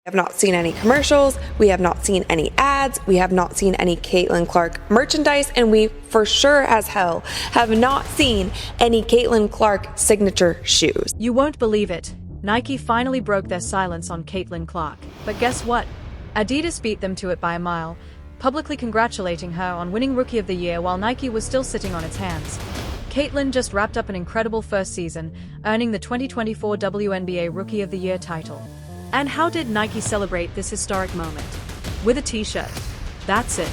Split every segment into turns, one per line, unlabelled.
We have not seen any commercials, we have not seen any ads, we have not seen any Caitlin Clark merchandise, and we for sure as hell have not seen any Caitlin Clark signature shoes.
You won't believe it. Nike finally broke their silence on Caitlin Clark. But guess what? Adidas beat them to it by a mile, publicly congratulating her on winning Rookie of the Year while Nike was still sitting on its hands. Caitlin just wrapped up an incredible first season, earning the 2024 WNBA Rookie of the Year title. And how did Nike celebrate this historic moment? With a t-shirt. That's it.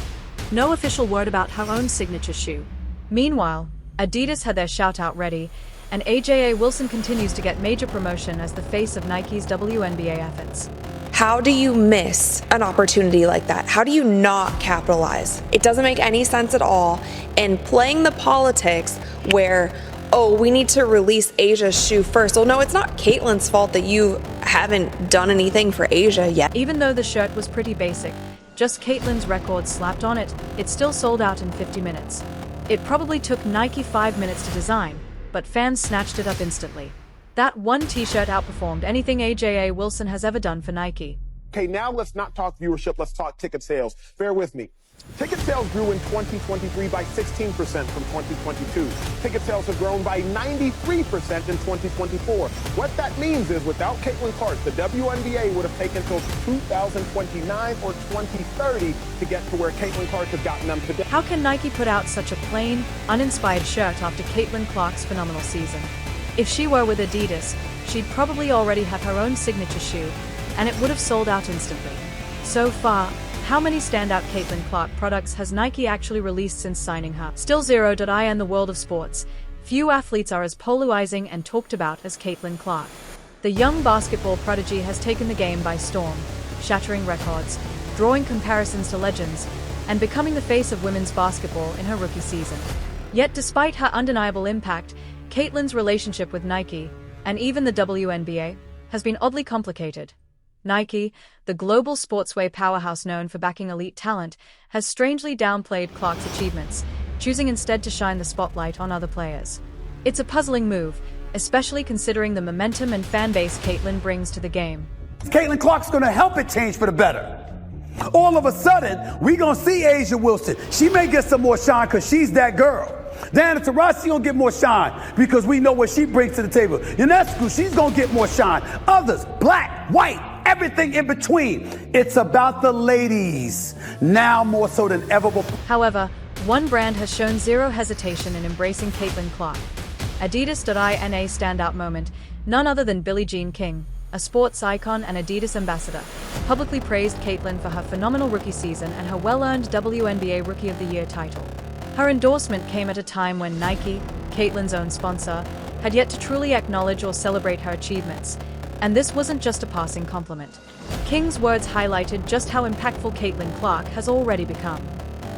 No official word about her own signature shoe. Meanwhile, Adidas had their shout-out ready, and AJA Wilson continues to get major promotion as the face of Nike's WNBA efforts.
How do you miss an opportunity like that? How do you not capitalize? It doesn't make any sense at all. And playing the politics where, oh, we need to release Asia's shoe first. Well, no, it's not Caitlin's fault that you haven't done anything for Asia yet.
Even though the shirt was pretty basic, just Caitlin's record slapped on it, it still sold out in 50 minutes. It probably took Nike 5 minutes to design, but fans snatched it up instantly. That one t-shirt outperformed anything AJA Wilson has ever done for Nike.
Okay, now let's not talk viewership, let's talk ticket sales. Bear with me. Ticket sales grew in 2023 by 16% from 2022. Ticket sales have grown by 93% in 2024. What that means is without Caitlin Clark, the WNBA would have taken till 2029 or 2030 to get to where Caitlin Clark has gotten them today.
How can Nike put out such a plain, uninspired shirt after Caitlin Clark's phenomenal season? If she were with Adidas, she'd probably already have her own signature shoe, and it would have sold out instantly. So far, how many standout Caitlin Clark products has Nike actually released since signing her? Still zero. In the world of sports, few athletes are as polarizing and talked about as Caitlin Clark. The young basketball prodigy has taken the game by storm, shattering records, drawing comparisons to legends, and becoming the face of women's basketball in her rookie season. Yet despite her undeniable impact, Caitlin's relationship with Nike, and even the WNBA, has been oddly complicated. Nike, the global sportswear powerhouse known for backing elite talent, has strangely downplayed Clark's achievements, choosing instead to shine the spotlight on other players. It's a puzzling move, especially considering the momentum and fan base Caitlin brings to the game.
Caitlin Clark's gonna help it change for the better. All of a sudden, we gonna see Asia Wilson. She may get some more shine because she's that girl. Diana Taurasi gonna get more shine because we know what she brings to the table. Ionescu, she's gonna get more shine. Others, black, white, everything in between. It's about the ladies, now more so than ever before.
However, one brand has shown zero hesitation in embracing Caitlin Clark. Adidas.ina standout moment, none other than Billie Jean King, a sports icon and Adidas ambassador, publicly praised Caitlin for her phenomenal rookie season and her well-earned WNBA Rookie of the Year title. Her endorsement came at a time when Nike, Caitlin's own sponsor, had yet to truly acknowledge or celebrate her achievements, and this wasn't just a passing compliment. King's words highlighted just how impactful Caitlin Clark has already become.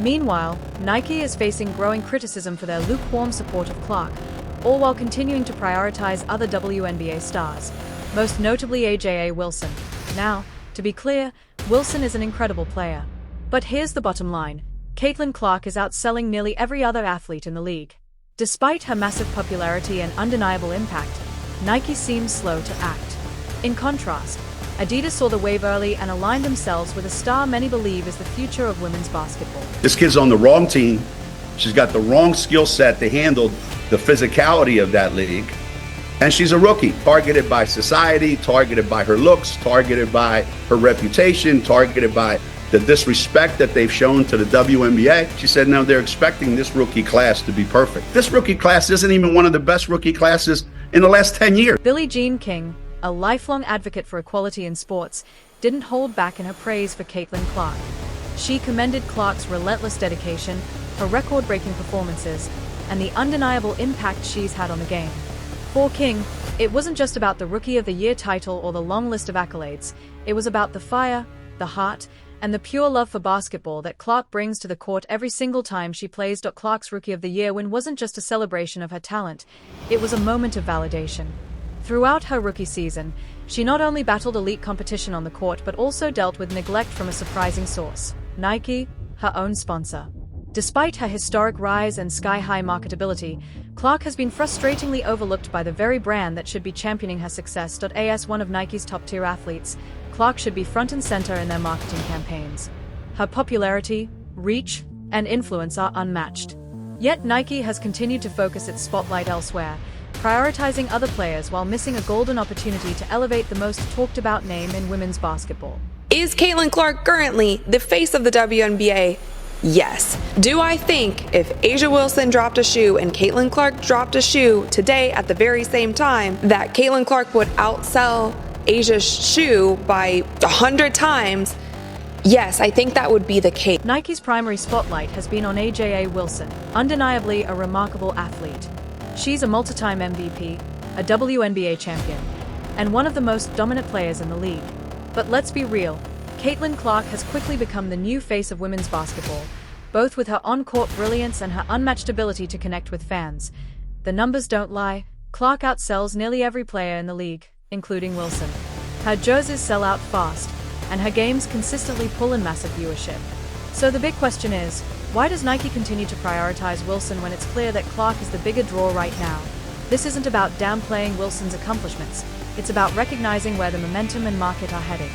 Meanwhile, Nike is facing growing criticism for their lukewarm support of Clark, all while continuing to prioritize other WNBA stars, most notably AJA Wilson. Now, to be clear, Wilson is an incredible player. But here's the bottom line. Caitlin Clark is outselling nearly every other athlete in the league. Despite her massive popularity and undeniable impact, Nike seems slow to act. In contrast, Adidas saw the wave early and aligned themselves with a star many believe is the future of women's basketball.
This kid's on the wrong team. She's got the wrong skill set to handle the physicality of that league. And she's a rookie, targeted by society, targeted by her looks, targeted by her reputation, targeted by the disrespect that they've shown to the WNBA. She said now they're expecting this rookie class to be perfect. This rookie class isn't even one of the best rookie classes in the last 10 years.
Billie Jean King, a lifelong advocate for equality in sports, didn't hold back in her praise for Caitlin Clark. She commended Clark's relentless dedication, her record-breaking performances, and the undeniable impact she's had on the game. For King, it wasn't just about the Rookie of the Year title or the long list of accolades. It was about the fire, the heart, and the pure love for basketball that Clark brings to the court every single time she plays. Clark's Rookie of the Year win wasn't just a celebration of her talent, it was a moment of validation. Throughout her rookie season, she not only battled elite competition on the court but also dealt with neglect from a surprising source, Nike, her own sponsor. Despite her historic rise and sky-high marketability, Clark has been frustratingly overlooked by the very brand that should be championing her success. As one of Nike's top-tier athletes, Clark should be front and center in their marketing campaigns. Her popularity, reach, and influence are unmatched. Yet Nike has continued to focus its spotlight elsewhere, prioritizing other players while missing a golden opportunity to elevate the most talked about name in women's basketball.
Is Caitlin Clark currently the face of the WNBA? Yes. Do I think if A'ja Wilson dropped a shoe and Caitlin Clark dropped a shoe today at the very same time, that Caitlin Clark would outsell A'ja's shoe by 100 times? Yes, I think that would be the case.
Nike's primary spotlight has been on A'ja Wilson, undeniably a remarkable athlete. She's a multi-time MVP, a WNBA champion, and one of the most dominant players in the league. But let's be real, Caitlin Clark has quickly become the new face of women's basketball, both with her on-court brilliance and her unmatched ability to connect with fans. The numbers don't lie. Clark outsells nearly every player in the league, including Wilson. Her jerseys sell out fast, and her games consistently pull in massive viewership. So the big question is, why does Nike continue to prioritize Wilson when it's clear that Clark is the bigger draw right now? This isn't about downplaying Wilson's accomplishments. It's about recognizing where the momentum and market are heading.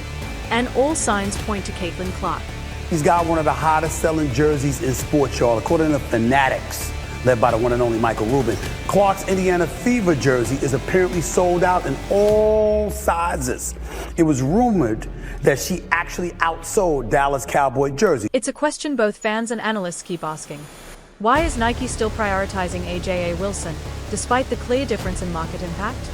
And all signs point to Caitlin Clark.
He's got one of the hottest selling jerseys in sports, y'all, according to Fanatics, led by the one and only Michael Rubin. Clark's Indiana Fever jersey is apparently sold out in all sizes. It was rumored that she actually outsold Dallas Cowboy jersey.
It's a question both fans and analysts keep asking. Why is Nike still prioritizing A'ja Wilson, despite the clear difference in market impact?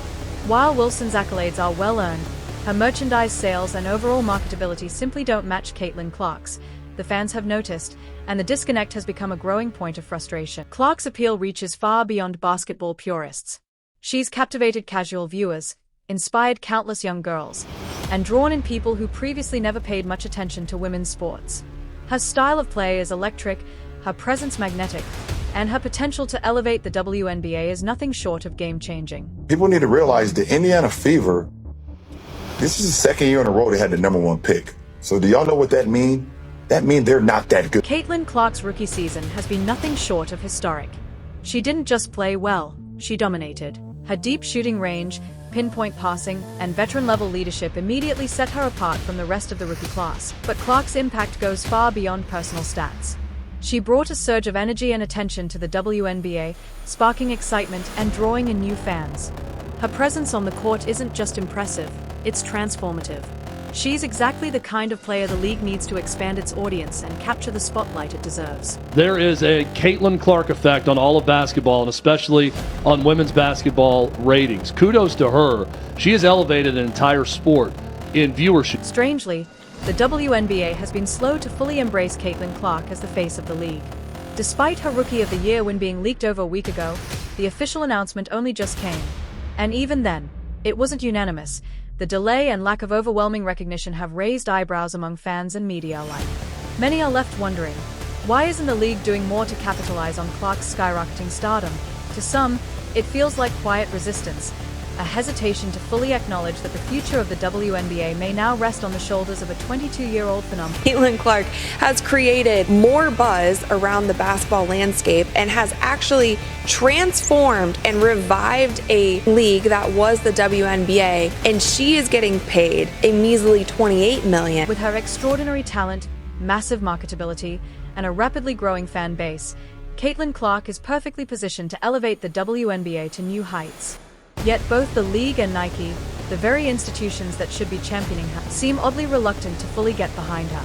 While Wilson's accolades are well-earned, her merchandise sales and overall marketability simply don't match Caitlin Clark's. The fans have noticed, and the disconnect has become a growing point of frustration. Clark's appeal reaches far beyond basketball purists. She's captivated casual viewers, inspired countless young girls, and drawn in people who previously never paid much attention to women's sports. Her style of play is electric, her presence magnetic, and her potential to elevate the WNBA is nothing short of game-changing.
People need to realize the Indiana Fever, this is the second year in a row they had the #1 pick. So do y'all know what that means? That means they're not that good.
Caitlin Clark's rookie season has been nothing short of historic. She didn't just play well, she dominated. Her deep shooting range, pinpoint passing, and veteran-level leadership immediately set her apart from the rest of the rookie class. But Clark's impact goes far beyond personal stats. She brought a surge of energy and attention to the WNBA, sparking excitement and drawing in new fans. Her presence on the court isn't just impressive, it's transformative. She's exactly the kind of player the league needs to expand its audience and capture the spotlight it deserves.
There is a Caitlin Clark effect on all of basketball, and especially on women's basketball ratings. Kudos to her. She has elevated an entire sport in viewership.
Strangely, the WNBA has been slow to fully embrace Caitlin Clark as the face of the league. Despite her Rookie of the Year win being leaked over a week ago, the official announcement only just came. And even then, it wasn't unanimous. The delay and lack of overwhelming recognition have raised eyebrows among fans and media alike. Many are left wondering, why isn't the league doing more to capitalize on Clark's skyrocketing stardom? To some, it feels like quiet resistance, a hesitation to fully acknowledge that the future of the WNBA may now rest on the shoulders of a 22-year-old phenomenon.
Caitlin Clark has created more buzz around the basketball landscape and has actually transformed and revived a league that was the WNBA, and she is getting paid a measly $28 million.
With her extraordinary talent, massive marketability, and a rapidly growing fan base, Caitlin Clark is perfectly positioned to elevate the WNBA to new heights. Yet both the league and Nike, the very institutions that should be championing her, seem oddly reluctant to fully get behind her.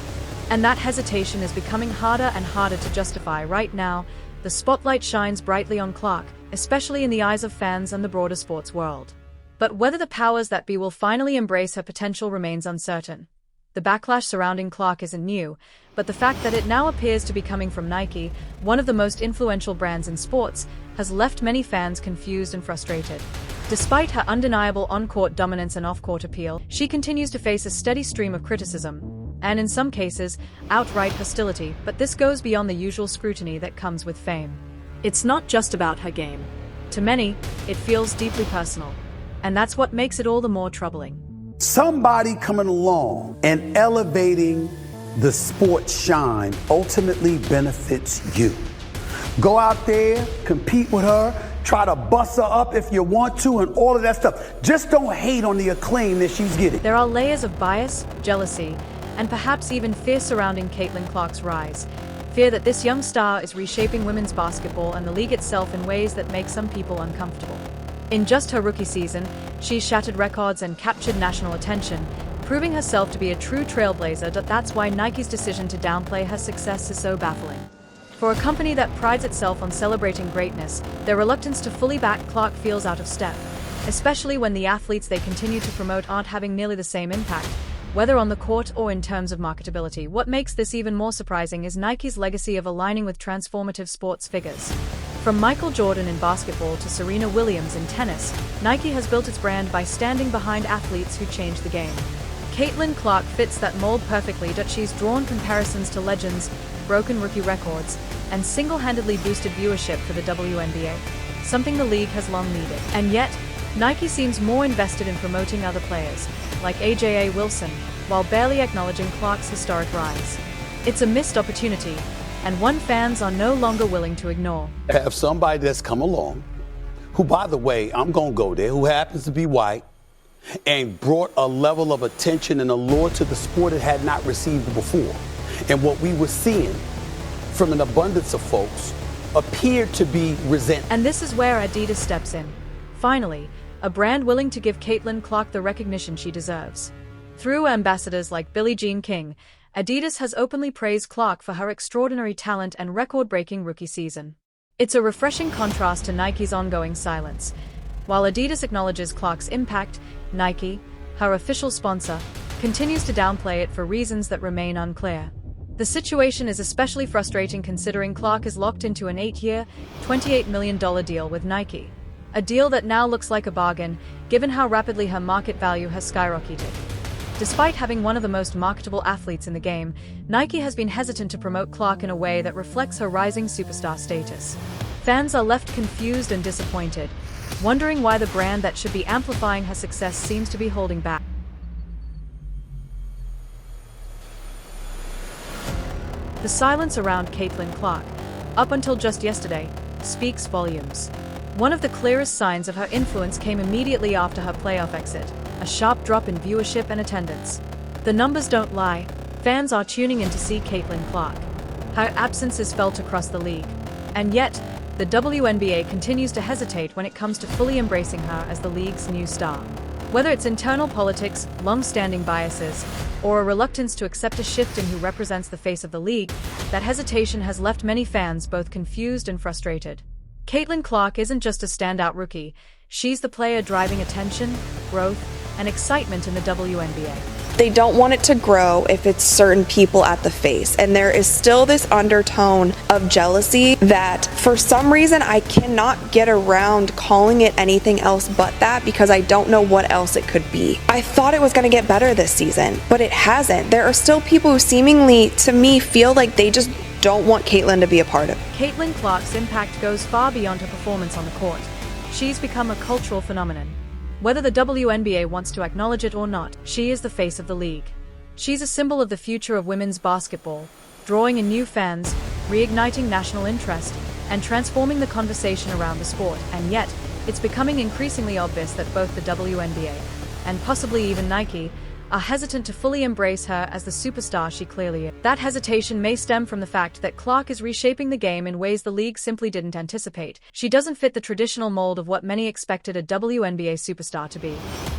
And that hesitation is becoming harder and harder to justify. Right now, the spotlight shines brightly on Clark, especially in the eyes of fans and the broader sports world. But whether the powers that be will finally embrace her potential remains uncertain. The backlash surrounding Clark isn't new, but the fact that it now appears to be coming from Nike, one of the most influential brands in sports, has left many fans confused and frustrated. Despite her undeniable on-court dominance and off-court appeal, she continues to face a steady stream of criticism, and in some cases, outright hostility, but this goes beyond the usual scrutiny that comes with fame. It's not just about her game. To many, it feels deeply personal, and that's what makes it all the more troubling.
Somebody coming along and elevating the sports shine ultimately benefits you. Go out there, compete with her, Try to bust her up if you want to and all of that stuff. Just don't hate on the acclaim that she's getting.
There are layers of bias, jealousy, and perhaps even fear surrounding Caitlin Clark's rise. Fear that this young star is reshaping women's basketball and the league itself in ways that make some people uncomfortable. In just her rookie season, she's shattered records and captured national attention, proving herself to be a true trailblazer. That's why Nike's decision to downplay her success is so baffling. For a company that prides itself on celebrating greatness, their reluctance to fully back Clark feels out of step, especially when the athletes they continue to promote aren't having nearly the same impact, whether on the court or in terms of marketability. What makes this even more surprising is Nike's legacy of aligning with transformative sports figures. From Michael Jordan in basketball to Serena Williams in tennis, Nike has built its brand by standing behind athletes who changed the game. Caitlin Clark fits that mold perfectly. She's drawn comparisons to legends, broken rookie records, and single-handedly boosted viewership for the WNBA, something the league has long needed. And yet, Nike seems more invested in promoting other players, like AJA Wilson, while barely acknowledging Clark's historic rise. It's a missed opportunity, and one fans are no longer willing to ignore.
Have somebody that's come along, who, by the way, I'm going to go there, who happens to be white, and brought a level of attention and allure to the sport it had not received before. And what we were seeing from an abundance of folks appeared to be resentment.
And this is where Adidas steps in. Finally, a brand willing to give Caitlin Clark the recognition she deserves. Through ambassadors like Billie Jean King, Adidas has openly praised Clark for her extraordinary talent and record-breaking rookie season. It's a refreshing contrast to Nike's ongoing silence. While Adidas acknowledges Clark's impact, Nike, her official sponsor, continues to downplay it for reasons that remain unclear. The situation is especially frustrating considering Clark is locked into an 8-year, $28 million deal with Nike. A deal that now looks like a bargain, given how rapidly her market value has skyrocketed. Despite having one of the most marketable athletes in the game, Nike has been hesitant to promote Clark in a way that reflects her rising superstar status. Fans are left confused and disappointed, wondering why the brand that should be amplifying her success seems to be holding back. The silence around Caitlin Clark, up until just yesterday, speaks volumes. One of the clearest signs of her influence came immediately after her playoff exit, a sharp drop in viewership and attendance. The numbers don't lie. Fans are tuning in to see Caitlin Clark. Her absence is felt across the league. And yet, the WNBA continues to hesitate when it comes to fully embracing her as the league's new star. Whether it's internal politics, long-standing biases, or a reluctance to accept a shift in who represents the face of the league, that hesitation has left many fans both confused and frustrated. Caitlin Clark isn't just a standout rookie, she's the player driving attention, growth, and excitement in the WNBA.
They don't want it to grow if it's certain people at the face. And there is still this undertone of jealousy that for some reason I cannot get around calling it anything else but that, because I don't know what else it could be. I thought it was going to get better this season, but it hasn't. There are still people who seemingly, to me, feel like they just don't want Caitlin to be a part of it.
Caitlin Clark's impact goes far beyond her performance on the court. She's become a cultural phenomenon. Whether the WNBA wants to acknowledge it or not, she is the face of the league. She's a symbol of the future of women's basketball, drawing in new fans, reigniting national interest, and transforming the conversation around the sport. And yet, it's becoming increasingly obvious that both the WNBA, and possibly even Nike, are hesitant to fully embrace her as the superstar she clearly is. That hesitation may stem from the fact that Clark is reshaping the game in ways the league simply didn't anticipate. She doesn't fit the traditional mold of what many expected a WNBA superstar to be.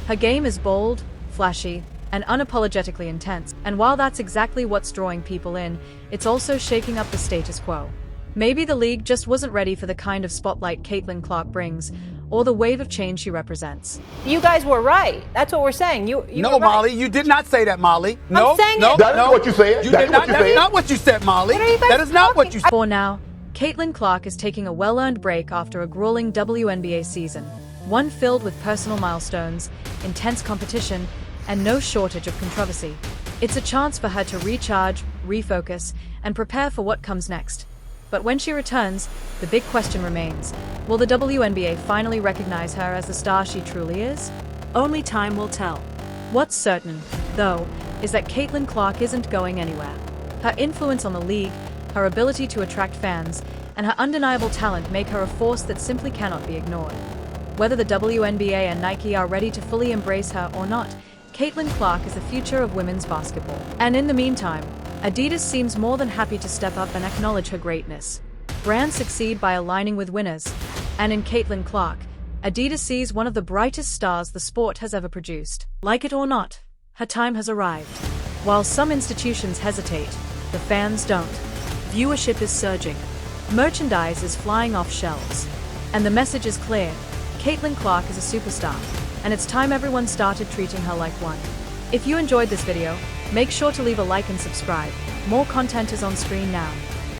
Her game is bold, flashy, and unapologetically intense, and while that's exactly what's drawing people in, it's also shaking up the status quo. Maybe the league just wasn't ready for the kind of spotlight Caitlin Clark brings, or the wave of change she represents.
You guys were right. That's what we're saying. You
No,
were right.
Molly, you did not say that, Molly. No,
I'm saying
no,
it.
That is
no.
what you said.
You
That
did
is
not.
what you
That's
said.
not what you said, Molly.
What are you guys
That is not what you
talking-
said.
For now, Caitlin Clark is taking a well-earned break after a grueling WNBA season, one filled with personal milestones, intense competition, and no shortage of controversy. It's a chance for her to recharge, refocus, and prepare for what comes next. But when she returns, the big question remains. Will the WNBA finally recognize her as the star she truly is? Only time will tell. What's certain, though, is that Caitlin Clark isn't going anywhere. Her influence on the league, her ability to attract fans, and her undeniable talent make her a force that simply cannot be ignored. Whether the WNBA and Nike are ready to fully embrace her or not, Caitlin Clark is the future of women's basketball. And in the meantime, Adidas seems more than happy to step up and acknowledge her greatness. Brands succeed by aligning with winners, and in Caitlin Clark, Adidas sees one of the brightest stars the sport has ever produced. Like it or not, her time has arrived. While some institutions hesitate, the fans don't. Viewership is surging, merchandise is flying off shelves, and the message is clear: Caitlin Clark is a superstar, and it's time everyone started treating her like one. If you enjoyed this video, make sure to leave a like and subscribe. More content is on screen now.